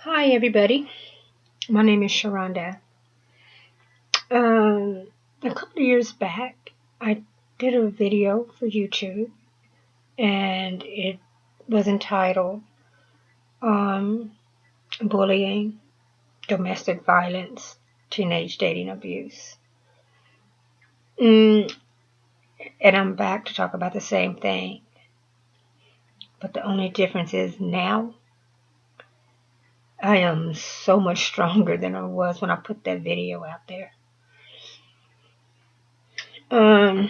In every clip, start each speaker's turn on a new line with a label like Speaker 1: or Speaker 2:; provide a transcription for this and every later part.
Speaker 1: Hi, everybody. My name is Sharonda. Um, a couple of years back, I did a video for YouTube, and it was entitled um, Bullying, Domestic Violence, Teenage Dating Abuse. Mm, and I'm back to talk about the same thing, but the only difference is now I am so much stronger than I was when I put that video out there. Um,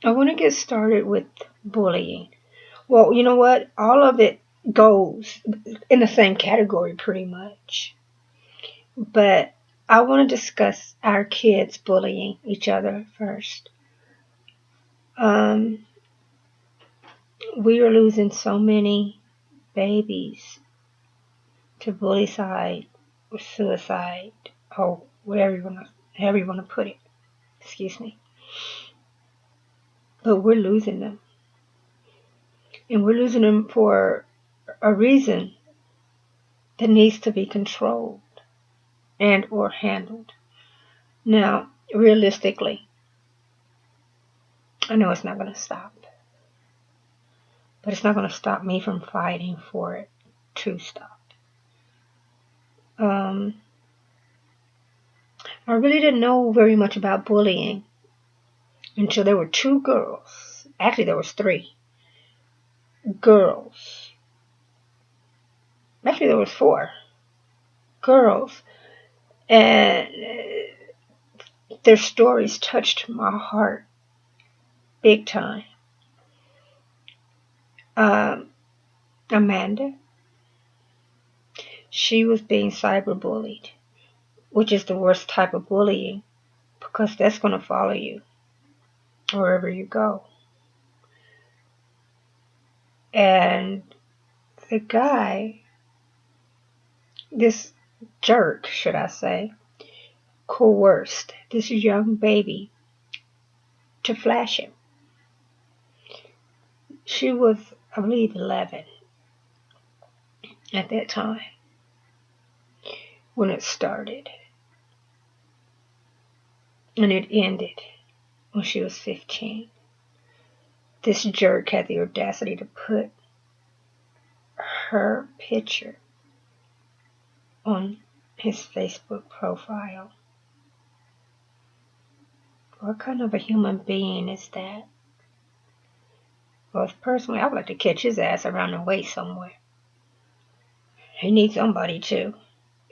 Speaker 1: I want to get started with bullying. Well, you know what? All of it goes in the same category pretty much. But I want to discuss our kids bullying each other first. Um, we are losing so many babies to bullycide or suicide or however you want to put it. Excuse me. But we're losing them. And we're losing them for a reason that needs to be controlled and or handled. Now, realistically, I know it's not going to stop, but it's not going to stop me from fighting for it to stop. Um, I really didn't know very much about bullying until there were two girls. Actually, there was three girls. Actually, there was four girls, and their stories touched my heart big time. Amanda, she was being cyberbullied, which is the worst type of bullying because that's going to follow you wherever you go. And the guy, this jerk, should I say, coerced this young baby to flash him. She was, I believe, 11 at that time when it started. And it ended when she was 15. This jerk had the audacity to put her picture on his Facebook profile. What kind of a human being is that? Well, personally, I would like to catch his ass around the waist somewhere. He needs somebody to.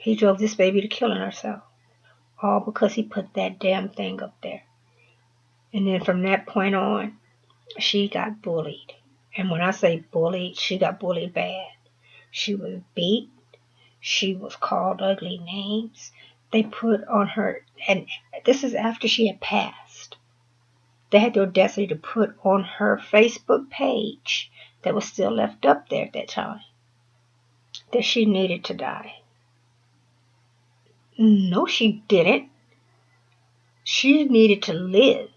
Speaker 1: He drove this baby to killing herself. All because he put that damn thing up there. And then from that point on, she got bullied. And when I say bullied, she got bullied bad. She was beat. She was called ugly names. They put on her, and this is after she had passed. They had the audacity to put on her Facebook page that was still left up there at that time that she needed to die. No, she didn't. She needed to live.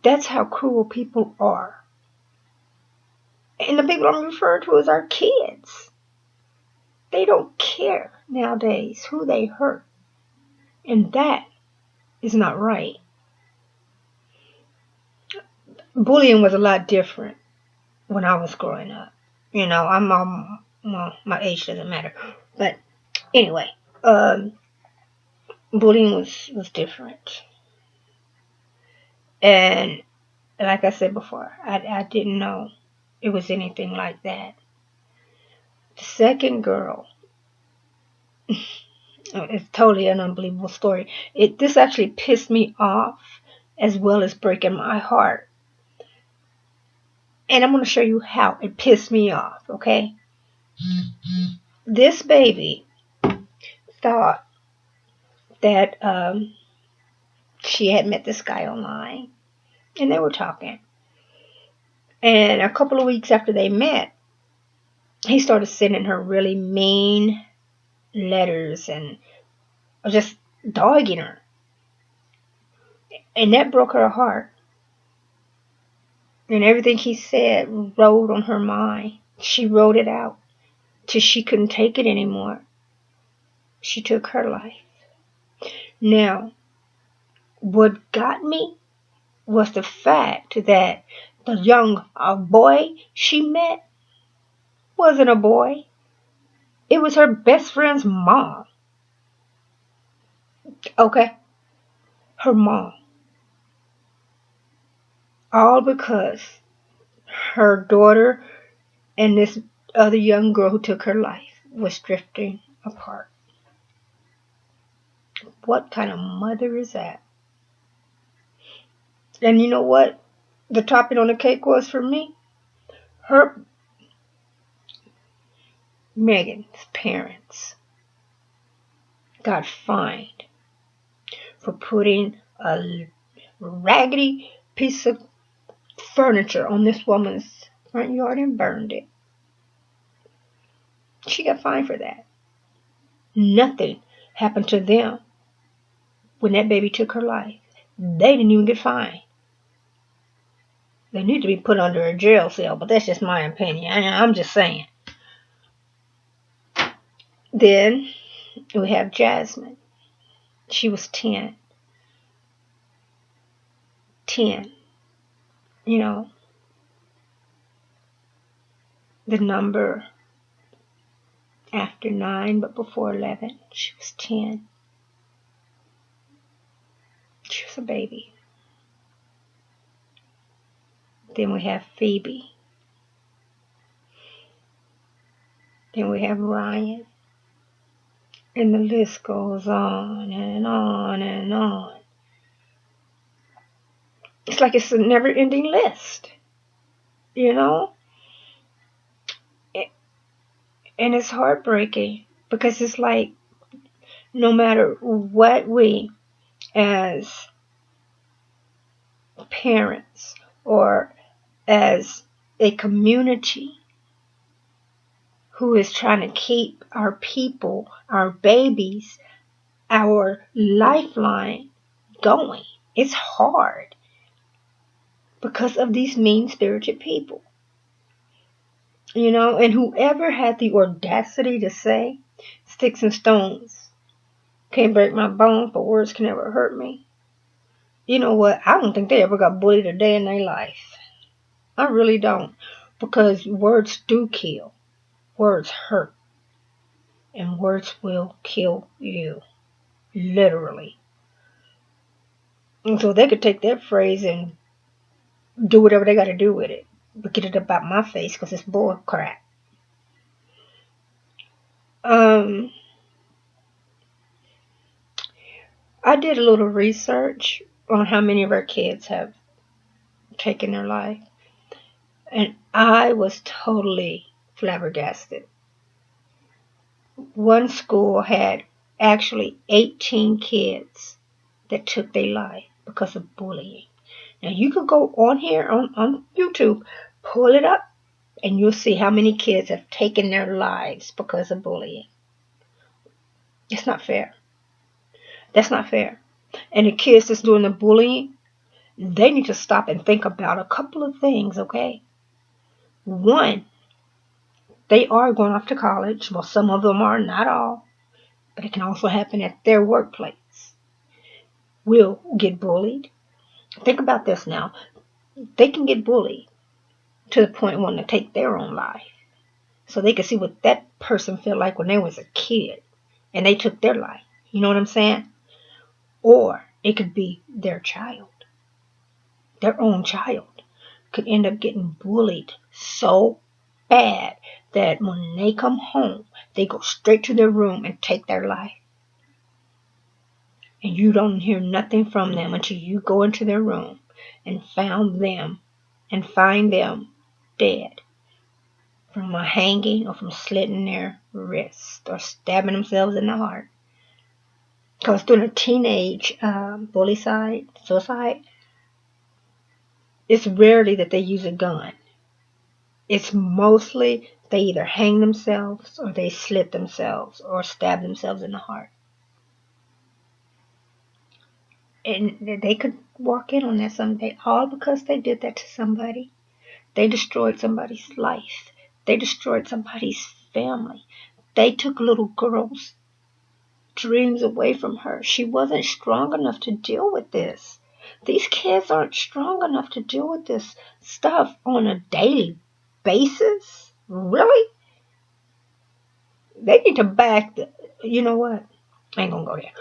Speaker 1: That's how cruel people are. And the people I'm referring to is our kids. They don't care nowadays who they hurt. And that is not right. Bullying was a lot different when I was growing up. You know, well, my age doesn't matter. But anyway, bullying was different. And like I said before, I didn't know it was anything like that. The second girl, it's totally an unbelievable story. This actually pissed me off as well as breaking my heart. And I'm going to show you how it pissed me off, okay? This baby thought that she had met this guy online, and they were talking. And a couple of weeks after they met, he started sending her really mean letters and just dogging her. And that broke her heart. And everything he said wrote on her mind. She wrote it out. till she couldn't take it anymore. She took her life. Now, what got me was the fact that the young boy she met wasn't a boy. It was her best friend's mom. Okay? Her mom. All because her daughter and this other young girl who took her life was drifting apart. What kind of mother is that? And you know what the topping on the cake was for me? Megan's parents got fined for putting a raggedy piece of furniture on this woman's front yard and burned it. She got fined for that. Nothing happened to them when that baby took her life. They didn't even get fined. They need to be put under a jail cell, but that's just my opinion. I'm just saying. Then we have Jasmine. She was 10. 10. You know, the number after 9, but before 11. She was 10. She was a baby. Then we have Phoebe. Then we have Ryan. And the list goes on and on and on. It's like it's a never-ending list, you know? And it's heartbreaking because it's like no matter what we as parents or as a community who is trying to keep our people, our babies, our lifeline going, it's hard because of these mean-spirited people. You know, and whoever had the audacity to say, sticks and stones can't break my bones, but words can never hurt me. You know what? I don't think they ever got bullied a day in their life. I really don't. Because words do kill. Words hurt. And words will kill you. Literally. And so they could take that phrase and do whatever they got to do with it. But get it about my face because it's bull crap. I did a little research on how many of our kids have taken their life. And I was totally flabbergasted. One school had actually 18 kids that took their life because of bullying. Now you could go on here on YouTube, pull it up, and you'll see how many kids have taken their lives because of bullying. It's not fair. That's not fair. And the kids that's doing the bullying, they need to stop and think about a couple of things, okay? One, they are going off to college. Well, some of them are, not all. But it can also happen at their workplace. Will get bullied. Think about this now. They can get bullied to the point of wanting to take their own life. So they can see what that person felt like when they was a kid and they took their life. You know what I'm saying? Or it could be their child. Their own child could end up getting bullied so bad that when they come home, they go straight to their room and take their life. And you don't hear nothing from them until you go into their room and find them dead from a hanging or from slitting their wrist or stabbing themselves in the heart. Because during a teenage suicide, it's rarely that they use a gun. It's mostly they either hang themselves or they slit themselves or stab themselves in the heart. And they could walk in on that someday, all because they did that to somebody. They destroyed somebody's life. They destroyed somebody's family. They took little girls' dreams away from her. She wasn't strong enough to deal with this. These kids aren't strong enough to deal with this stuff on a daily basis. Really? They need to back the, you know what? I ain't gonna go there.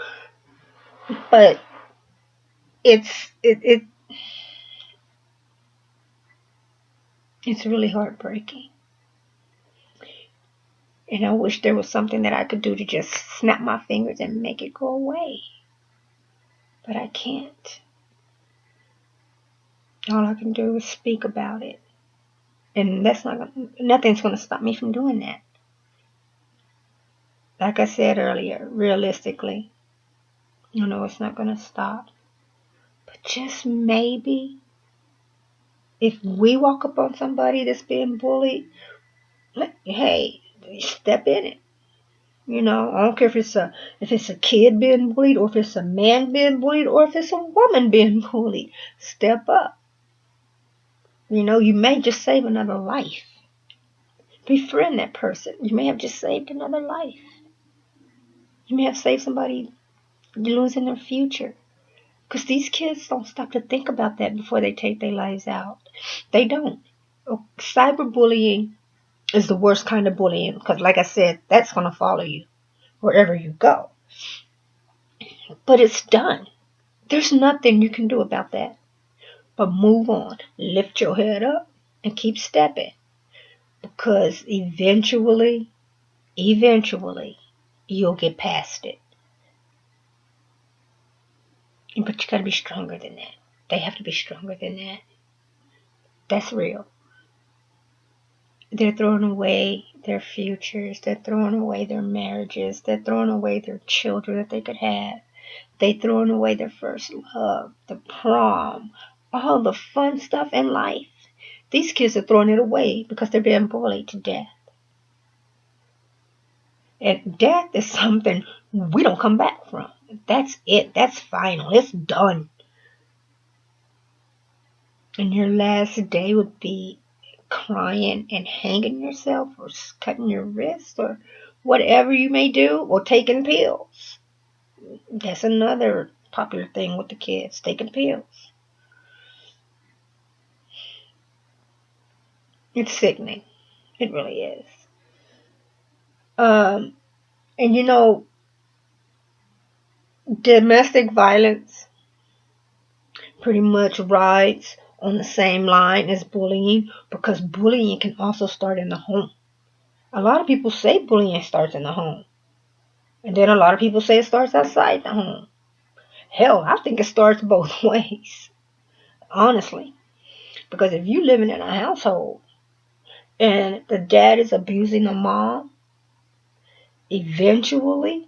Speaker 1: But it's really heartbreaking. And I wish there was something that I could do to just snap my fingers and make it go away. But I can't. All I can do is speak about it. And nothing's gonna stop me from doing that. Like I said earlier, realistically, it's not gonna stop. But just maybe, if we walk up on somebody that's being bullied, hey, step in it. I don't care if it's a kid being bullied, or if it's a man being bullied, or if it's a woman being bullied. Step up. You may just save another life. Befriend that person. You may have just saved another life. You may have saved somebody losing their future. Because these kids don't stop to think about that before they take their lives out. They don't. Cyberbullying is the worst kind of bullying. Because like I said, that's going to follow you wherever you go. But it's done. There's nothing you can do about that. But move on. Lift your head up and keep stepping. Because eventually, you'll get past it. But you gotta be stronger than that. They have to be stronger than that. That's real. They're throwing away their futures. They're throwing away their marriages. They're throwing away their children that they could have. They're throwing away their first love, the prom, all the fun stuff in life. These kids are throwing it away because they're being bullied to death. And death is something we don't come back from. That's it. That's final. It's done. And your last day would be crying and hanging yourself, or cutting your wrist, or whatever you may do, or taking pills. That's another popular thing with the kids, taking pills. It's sickening. It really is. And domestic violence pretty much rides on the same line as bullying, because bullying can also start in the home. A lot of people say bullying starts in the home. And then a lot of people say it starts outside the home. Hell, I think it starts both ways. Honestly. Because if you living in a household and the dad is abusing the mom, eventually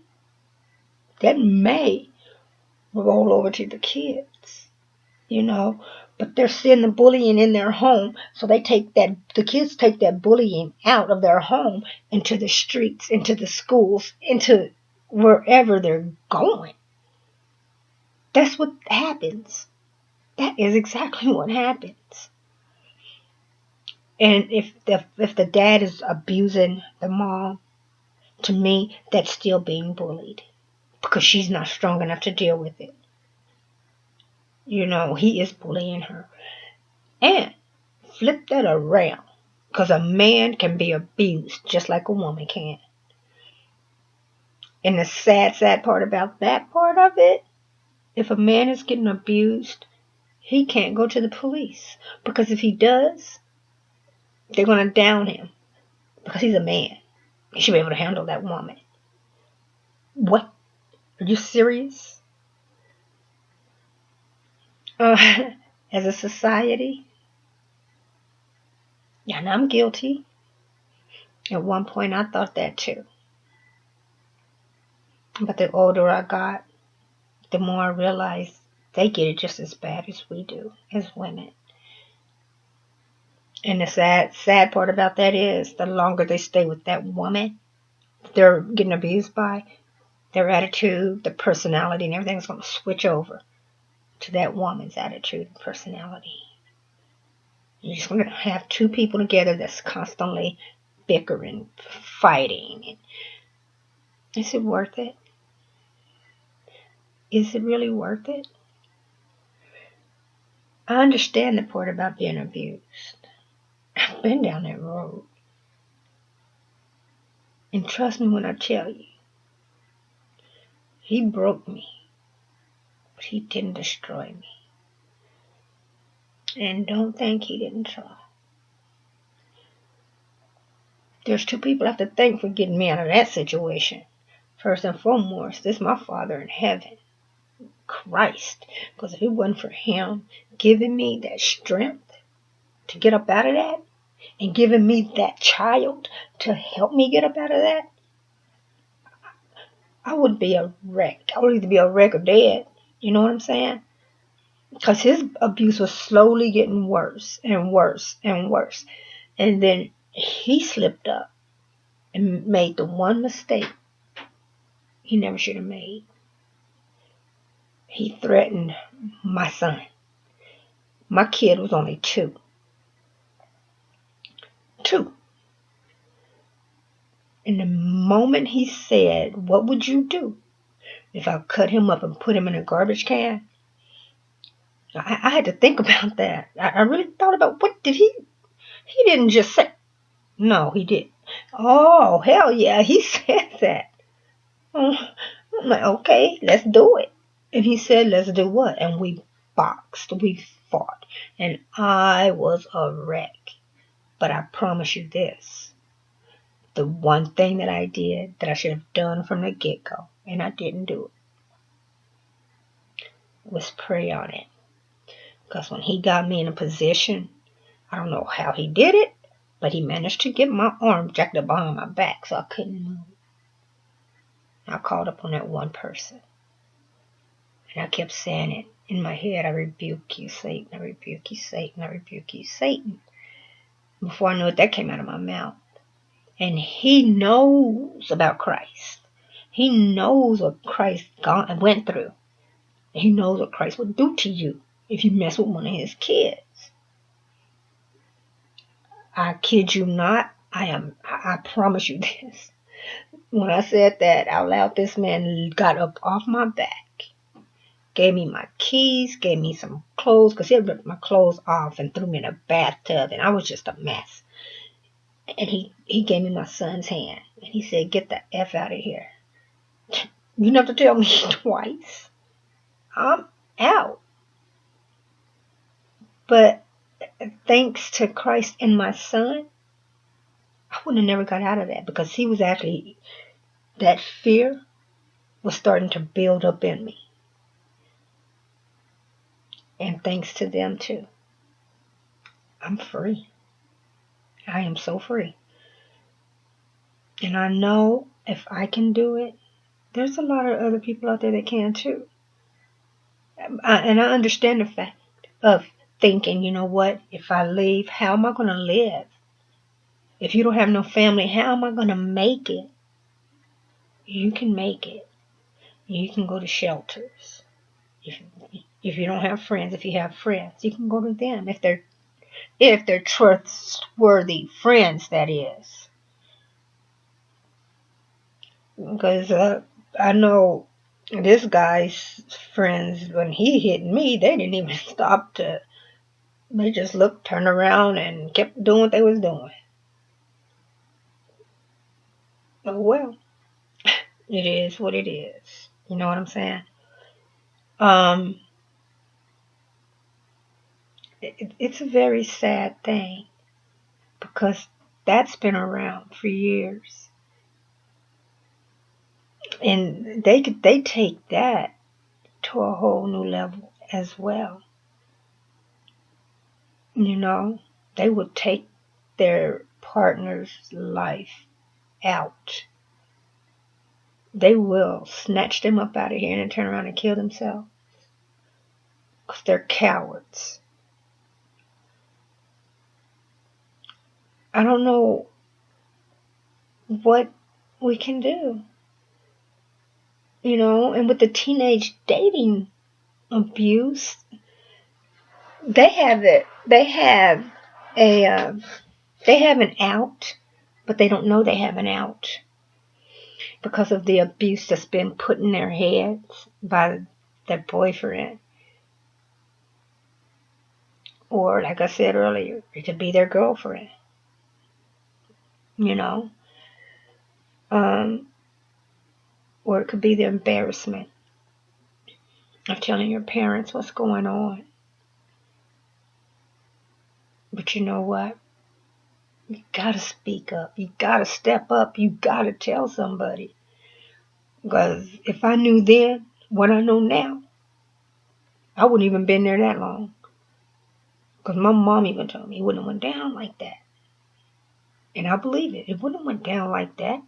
Speaker 1: that may roll over to the kids. But they're seeing the bullying in their home, so the kids take that bullying out of their home into the streets, into the schools, into wherever they're going. That's what happens. That is exactly what happens. And if the dad is abusing the mom, to me, that's still being bullied, because she's not strong enough to deal with it. He is bullying her. And flip that around, because a man can be abused just like a woman can. And the sad part about that part of it, if a man is getting abused, he can't go to the police. Because if he does, they're going to down him. Because he's a man. He should be able to handle that woman. What? Are you serious? As a society, and I'm guilty. At one point I thought that too. But the older I got, the more I realized they get it just as bad as we do, as women. And the sad part about that is, the longer they stay with that woman they're getting abused by, their attitude, their personality, and everything's going to switch over to that woman's attitude and personality. You're just going to have two people together that's constantly bickering, fighting. Is it worth it? Is it really worth it? I understand the part about being abused. I've been down that road. And trust me when I tell you, he broke me, but he didn't destroy me. And don't think he didn't try. There's two people I have to thank for getting me out of that situation. First and foremost, this is my Father in heaven, Christ. Because if it wasn't for him giving me that strength to get up out of that, and giving me that child to help me get up out of that, I would be a wreck. I would either be a wreck or dead. You know what I'm saying? Because his abuse was slowly getting worse and worse and worse. And then he slipped up and made the one mistake he never should have made. He threatened my son. My kid was only 2. 2. And the moment he said, "What would you do if I cut him up and put him in a garbage can?" I had to think about that. I really thought about what did he didn't just say. No, he did. Oh, hell yeah, he said that. I'm like, okay, let's do it. And he said, let's do what? And we boxed, we fought. And I was a wreck. But I promise you this. The one thing that I did that I should have done from the get-go, and I didn't do it, was pray on it. Because when he got me in a position, I don't know how he did it, but he managed to get my arm jacked up behind my back so I couldn't move. I called up on that one person. And I kept saying it in my head, I rebuke you, Satan. I rebuke you, Satan. I rebuke you, Satan. Before I knew it, that came out of my mouth. And he knows about Christ. He knows what Christ went through. He knows what Christ will do to you if you mess with one of his kids. I kid you not. I promise you this. When I said that out loud, this man got up off my back, gave me my keys, gave me some clothes, because he had ripped my clothes off and threw me in a bathtub, and I was just a mess. And he gave me my son's hand, and he said, "Get the F out of here." You don't have to tell me twice. I'm out. But thanks to Christ and my son, I would have never got out of that, because he was actually, that fear was starting to build up in me. And thanks to them too, I'm free. I am so free. And I know if I can do it, there's a lot of other people out there that can too. And I understand the fact of thinking, you know what, if I leave, how am I going to live? If you don't have no family, how am I going to make it? You can make it. You can go to shelters. If you don't have friends, if you have friends, you can go to them. If they're trustworthy friends, that is. Because I know this guy's friends, when he hit me, they didn't even stop to, they just looked, turned around, and kept doing what they was doing. Oh well, it is what it is. You know what I'm saying? It's a very sad thing, because that's been around for years. And they take that to a whole new level as well. You know, they would take their partner's life out. They will snatch them up out of here and turn around and kill themselves, because they're cowards. I don't know what we can do. You know, and with the teenage dating abuse, they have an out but they don't know they have an out because of the abuse that's been put in their heads by their boyfriend. Or, like I said earlier, it could be their girlfriend, you know, or it could be the embarrassment of telling your parents what's going on. But you know what? You gotta speak up. You gotta step up. You gotta tell somebody. Because if I knew then what I know now, I wouldn't even been there that long. Because my mom even told me it wouldn't have went down like that. And I believe it. It wouldn't have went down like that.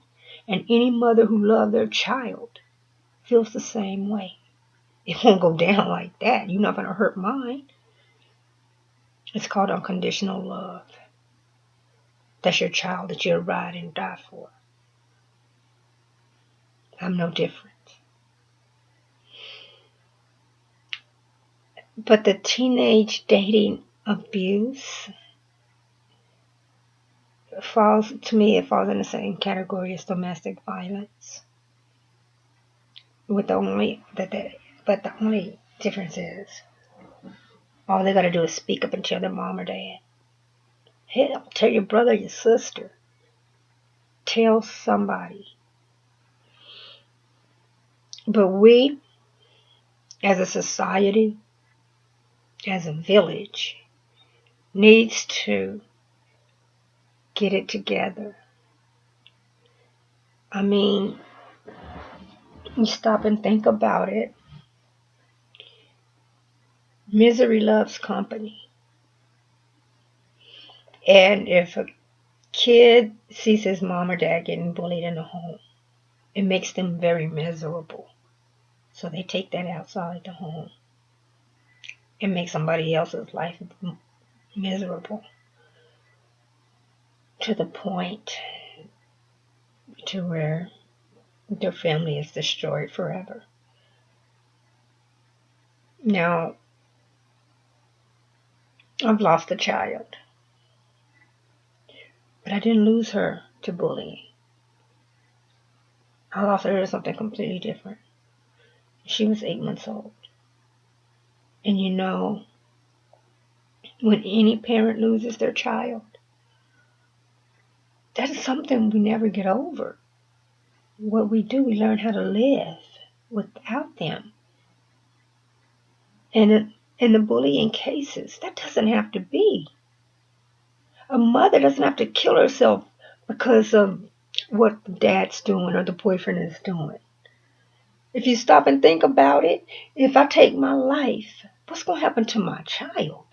Speaker 1: And any mother who loved their child feels the same way. It won't go down like that. You're not going to hurt mine. It's called unconditional love. That's your child that you'll ride and die for. I'm no different. But the teenage dating abuse falls in the same category as domestic violence. But the only difference is all they gotta do is speak up and tell their mom or dad. Hell, tell your brother, your sister. Tell somebody. But we, as a society, as a village, needs to get it together. I mean, you stop and think about it. Misery loves company. And if a kid sees his mom or dad getting bullied in the home, it makes them very miserable. So they take that outside the home. It makes somebody else's life miserable to the point to where their family is destroyed forever. Now, I've lost a child, but I didn't lose her to bullying. I lost her to something completely different. She was 8 months old. And you know, when any parent loses their child, that is something we never get over. What we do, we learn how to live without them. And in the bullying cases, that doesn't have to be. A mother doesn't have to kill herself because of what the dad's doing or the boyfriend is doing. If you stop and think about it, if I take my life, what's going to happen to my child?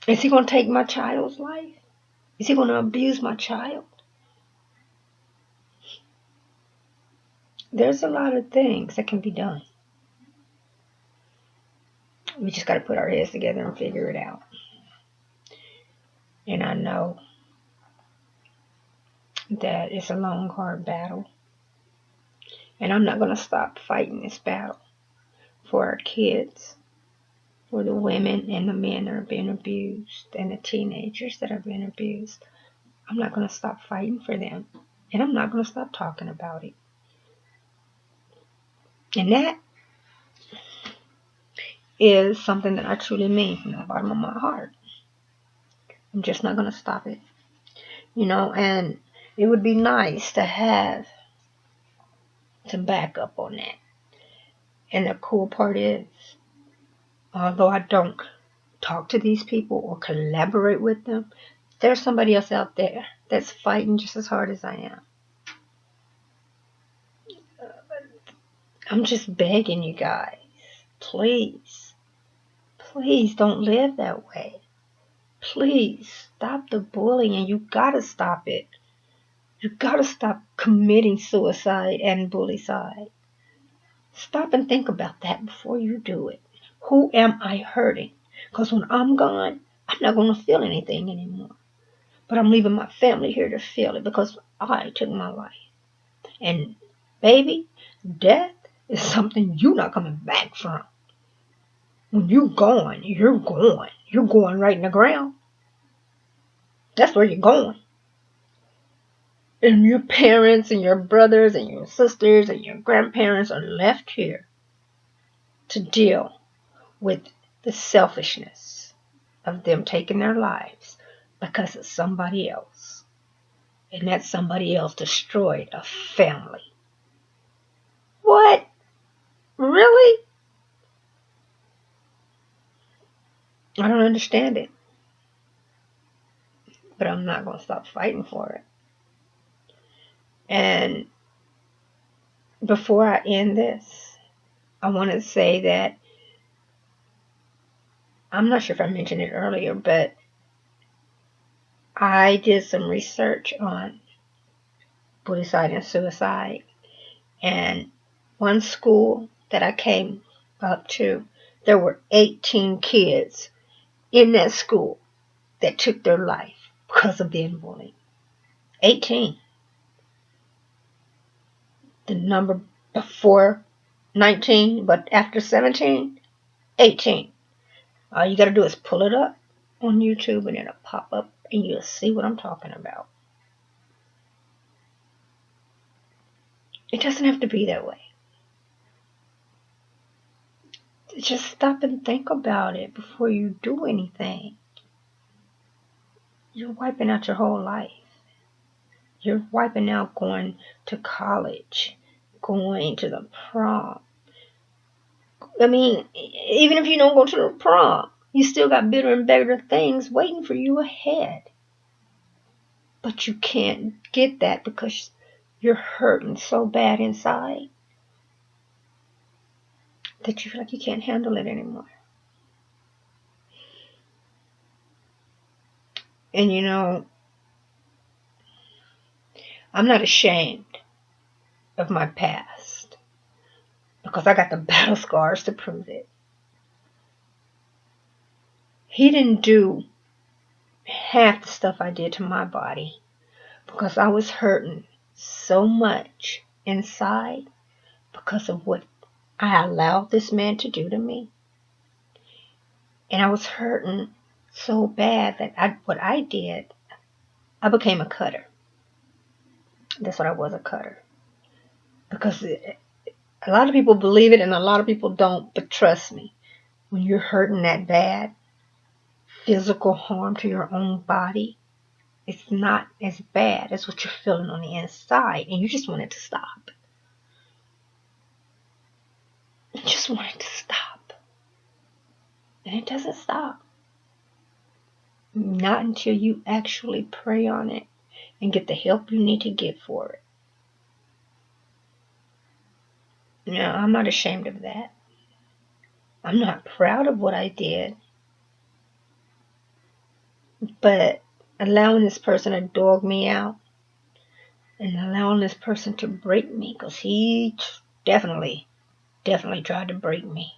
Speaker 1: Is he going to take my child's life? Is he going to abuse my child? There's a lot of things that can be done. We just got to put our heads together and figure it out. And I know that it's a long, hard battle. And I'm not going to stop fighting this battle for our kids, for the women and the men that are being abused, and the teenagers that are being abused. I'm not going to stop fighting for them. And I'm not going to stop talking about it. And that is something that I truly mean from the bottom of my heart. I'm just not going to stop it. You know, and it would be nice to have some backup on that. And the cool part is, although I don't talk to these people or collaborate with them, there's somebody else out there that's fighting just as hard as I am. I'm just begging you guys, please don't live that way. Please stop the bullying. You gotta stop it. You gotta stop committing suicide and bullycide. Stop and think about that before you do it. Who am I hurting? Because when I'm gone, I'm not going to feel anything anymore. But I'm leaving my family here to feel it because I took my life. And baby, death is something you're not coming back from. When you're gone, you're gone. You're going right in the ground. That's where you're going. And your parents and your brothers and your sisters and your grandparents are left here to deal with the selfishness of them taking their lives because of somebody else. And that somebody else destroyed a family. What? Really? I don't understand it. But I'm not going to stop fighting for it. And before I end this, I want to say that I'm not sure if I mentioned it earlier, but I did some research on Buddhicide and suicide. And one school that I came up to, there were 18 kids in that school that took their life because of being bullied. 18. The number before 19, but after 17, 18. All you got to do is pull it up on YouTube and it'll pop up and you'll see what I'm talking about. It doesn't have to be that way. Just stop and think about it before you do anything. You're wiping out your whole life. You're wiping out going to college, going to the prom. I mean, even if you don't go to the prom, you still got bigger and better things waiting for you ahead. But you can't get that because you're hurting so bad inside that you feel like you can't handle it anymore. And you know, I'm not ashamed of my past because I got the battle scars to prove it. He didn't do half the stuff I did to my body because I was hurting so much inside because of what I allowed this man to do to me. And I was hurting so bad that what I did, I became a cutter. That's what I was, a cutter. Because a lot of people believe it and a lot of people don't. But trust me, when you're hurting that bad, physical harm to your own body, it's not as bad as what you're feeling on the inside. And you just want it to stop. You just want it to stop. And it doesn't stop. Not until you actually pray on it and get the help you need to get for it. No, I'm not ashamed of that. I'm not proud of what I did. But allowing this person to dog me out and allowing this person to break me, because he definitely tried to break me.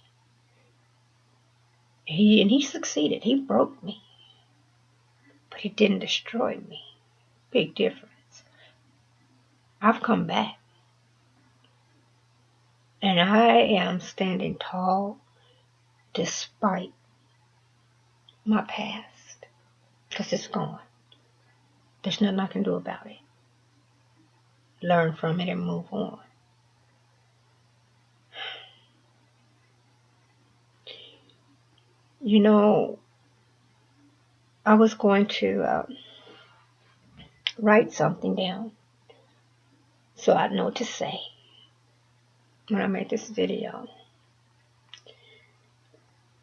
Speaker 1: He succeeded. He broke me. But he didn't destroy me. Big difference. I've come back. And I am standing tall despite my past. Because it's gone. There's nothing I can do about it. Learn from it and move on. You know, I was going to write something down so I'd know what to say when I make this video.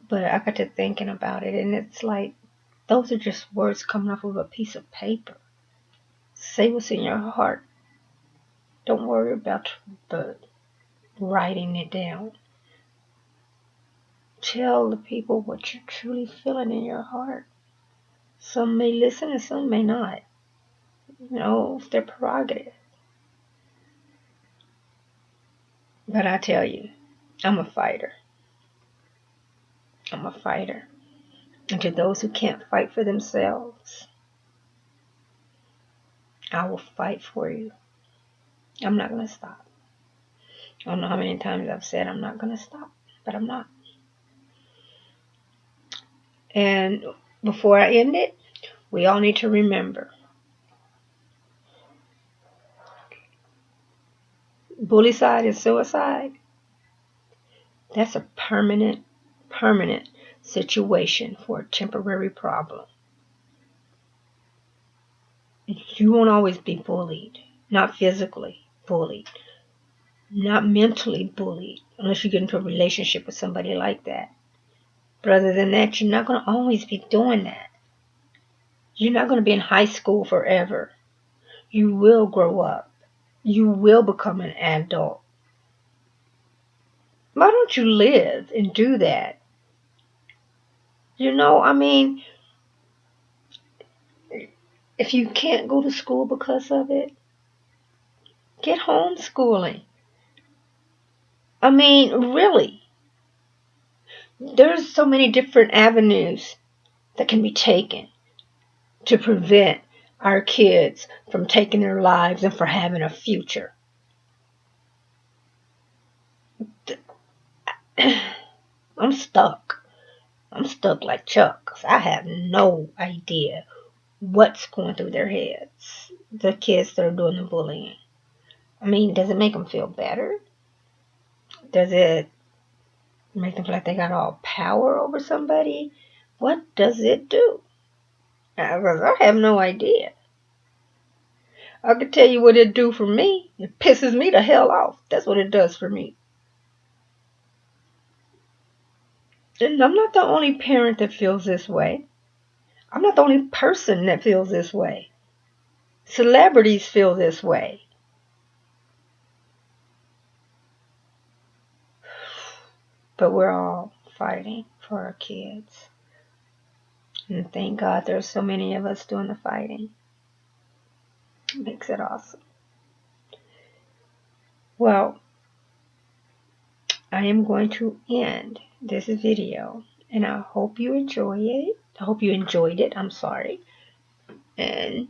Speaker 1: But I got to thinking about it, and it's like, those are just words coming off of a piece of paper. Say what's in your heart. Don't worry about the writing it down. Tell the people what you're truly feeling in your heart. Some may listen and some may not. You know, it's their prerogative. But I tell you, I'm a fighter. I'm a fighter. And to those who can't fight for themselves, I will fight for you. I'm not going to stop. I don't know how many times I've said I'm not going to stop, but I'm not. And before I end it, we all need to remember bullycide and suicide, that's a permanent situation for a temporary problem. You won't always be bullied, not physically bullied, not mentally bullied, unless you get into a relationship with somebody like that. But other than that, you're not going to always be doing that. You're not going to be in high school forever. You will grow up. You will become an adult. Why don't you live and do that? I mean, if you can't go to school because of it, get homeschooling. I mean, really. There's so many different avenues that can be taken to prevent our kids from taking their lives and for having a future. I'm stuck. I'm stuck like Chuck, 'cause I have no idea what's going through their heads. The kids that are doing the bullying. I mean, does it make them feel better? Does it make them feel like they got all power over somebody? What does it do? I have no idea. I can tell you what it do for me. It pisses me the hell off. That's what it does for me. And I'm not the only parent that feels this way. I'm not the only person that feels this way. Celebrities feel this way. But we're all fighting for our kids. And thank God there's so many of us doing the fighting. It makes it awesome. Well, I am going to end this video. And I hope you enjoy it. I hope you enjoyed it. I'm sorry. And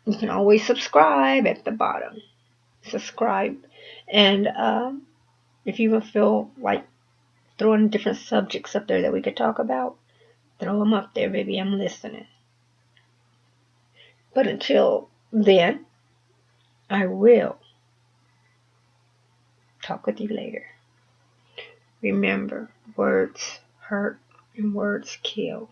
Speaker 1: you can always subscribe at the bottom. Subscribe. And if you feel like throwing different subjects up there that we could talk about, throw them up there, baby. I'm listening. But until then, I will talk with you later. Remember, words hurt and words kill.